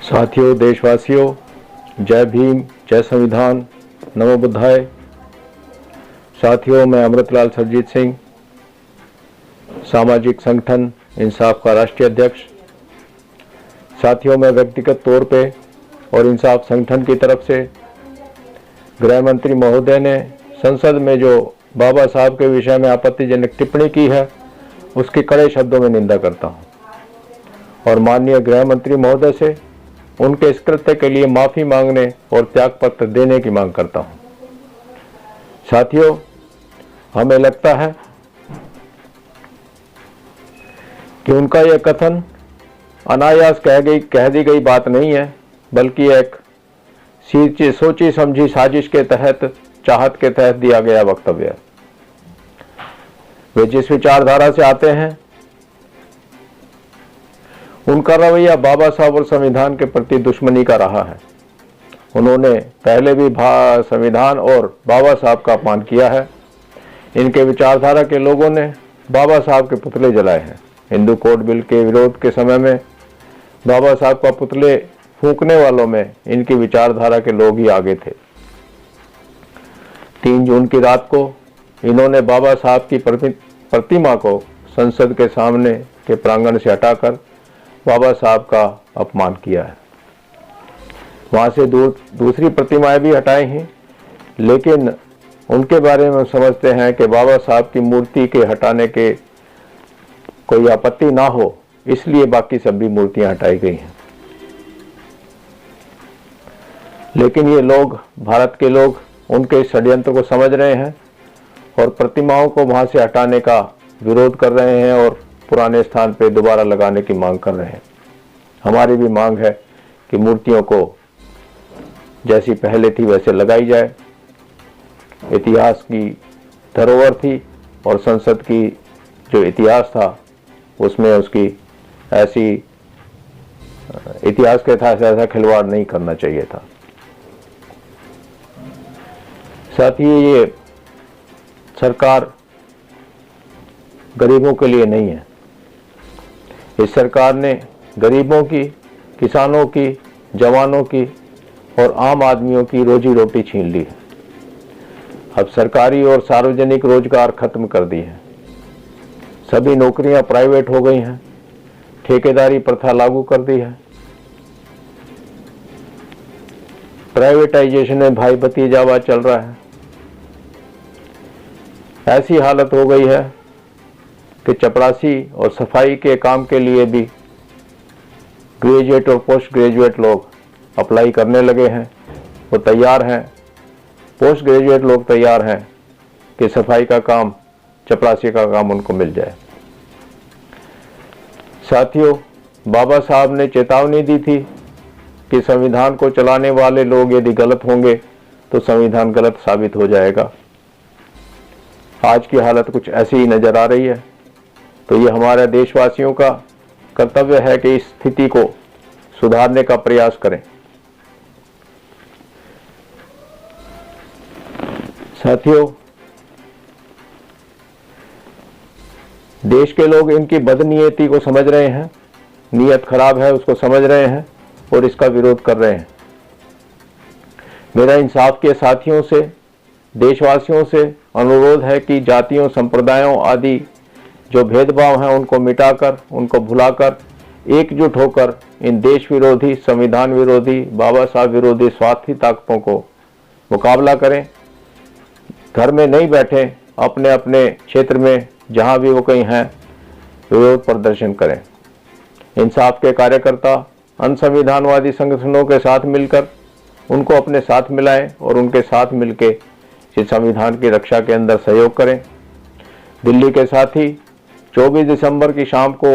साथियों, देशवासियों, जय भीम, जय संविधान, नमो बुद्धाय। साथियों, मैं अमृतलाल सरजीत सिंह, सामाजिक संगठन इंसाफ का राष्ट्रीय अध्यक्ष। साथियों, मैं व्यक्तिगत तौर पे और इंसाफ संगठन की तरफ से गृह मंत्री महोदय ने संसद में जो बाबा साहब के विषय में आपत्तिजनक टिप्पणी की है, उसकी कड़े शब्दों में निंदा करता हूं और माननीय गृह मंत्री महोदय से उनके इस कृत्य के लिए माफी मांगने और त्यागपत्र देने की मांग करता हूं। साथियों, हमें लगता है कि उनका यह कथन अनायास कह दी गई बात नहीं है, बल्कि एक सोची समझी साजिश के तहत, चाहत के तहत दिया गया वक्तव्य है। वे जिस विचारधारा से आते हैं, उनका रवैया बाबा साहब और संविधान के प्रति दुश्मनी का रहा है। उन्होंने पहले भी संविधान और बाबा साहब का अपमान किया है। इनके विचारधारा के लोगों ने बाबा साहब के पुतले जलाए हैं। हिंदू कोड बिल के विरोध के समय में बाबा साहब का पुतले फूंकने वालों में इनकी विचारधारा के लोग ही आगे थे। 3 जून की रात को इन्होंने बाबा साहब की प्रतिमा को संसद के सामने के प्रांगण से हटाकर बाबा साहब का अपमान किया है। वहां से दूसरी प्रतिमाएं भी हटाई हैं, लेकिन उनके बारे में समझते हैं कि बाबा साहब की मूर्ति के हटाने के कोई आपत्ति ना हो, इसलिए बाकी सभी मूर्तियां हटाई गई हैं। लेकिन ये लोग, भारत के लोग, उनके षड्यंत्र को समझ रहे हैं और प्रतिमाओं को वहां से हटाने का विरोध कर रहे हैं और पुराने स्थान पे दोबारा लगाने की मांग कर रहे हैं। हमारी भी मांग है कि मूर्तियों को जैसी पहले थी वैसे लगाई जाए। इतिहास की धरोहर थी और संसद की जो इतिहास था उसमें उसकी ऐसी इतिहास के साथ ऐसा खिलवाड़ नहीं करना चाहिए था। साथ ही ये सरकार गरीबों के लिए नहीं है। इस सरकार ने गरीबों की, किसानों की, जवानों की और आम आदमियों की रोजी रोटी छीन ली है। अब सरकारी और सार्वजनिक रोजगार खत्म कर दिए हैं। सभी नौकरियां प्राइवेट हो गई हैं। ठेकेदारी प्रथा लागू कर दी है। प्राइवेटाइजेशन में भाई भतीजावाद चल रहा है। ऐसी हालत हो गई है कि चपरासी और सफाई के काम के लिए भी ग्रेजुएट और पोस्ट ग्रेजुएट लोग अप्लाई करने लगे हैं। वो तैयार हैं, पोस्ट ग्रेजुएट लोग तैयार हैं कि सफाई का काम, चपरासी का काम उनको मिल जाए। साथियों, बाबा साहब ने चेतावनी दी थी कि संविधान को चलाने वाले लोग यदि गलत होंगे तो संविधान गलत साबित हो जाएगा। आज की हालत कुछ ऐसी ही नजर आ रही है। तो ये हमारे देशवासियों का कर्तव्य है कि इस स्थिति को सुधारने का प्रयास करें। साथियों, देश के लोग इनकी बदनीयती को समझ रहे हैं, नीयत खराब है उसको समझ रहे हैं और इसका विरोध कर रहे हैं। मेरा इंसाफ के साथियों से, देशवासियों से अनुरोध है कि जातियों, संप्रदायों आदि जो भेदभाव हैं उनको मिटाकर, उनको भुलाकर एकजुट होकर इन देश विरोधी, संविधान विरोधी, बाबा साहब विरोधी स्वार्थी ताकतों को मुकाबला करें। घर में नहीं बैठे, अपने अपने क्षेत्र में जहां भी वो कहीं हैं विरोध प्रदर्शन करें। इंसाफ के कार्यकर्ता अनसंविधानवादी संगठनों के साथ मिलकर उनको अपने साथ मिलाएं और उनके साथ मिलकर इस संविधान की रक्षा के अंदर सहयोग करें। दिल्ली के साथी 24 दिसंबर की शाम को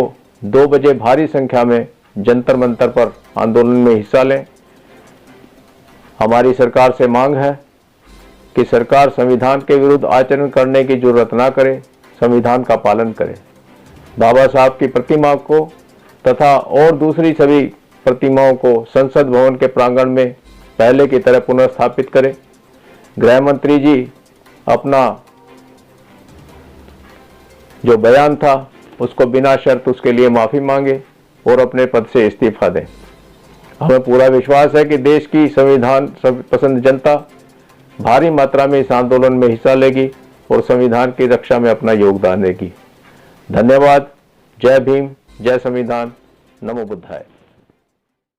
2 बजे भारी संख्या में जंतर मंतर पर आंदोलन में हिस्सा लें। हमारी सरकार से मांग है कि सरकार संविधान के विरुद्ध आचरण करने की जरूरत ना करे, संविधान का पालन करे। बाबा साहब की प्रतिमा को तथा और दूसरी सभी प्रतिमाओं को संसद भवन के प्रांगण में पहले की तरह पुनर्स्थापित करे। गृह मंत्री जी अपना जो बयान था उसको बिना शर्त उसके लिए माफी मांगे और अपने पद से इस्तीफा दें। हमें पूरा विश्वास है कि देश की संविधान पसंद जनता भारी मात्रा में इस आंदोलन में हिस्सा लेगी और संविधान की रक्षा में अपना योगदान देगी। धन्यवाद। जय भीम, जय संविधान, नमो बुद्धाय।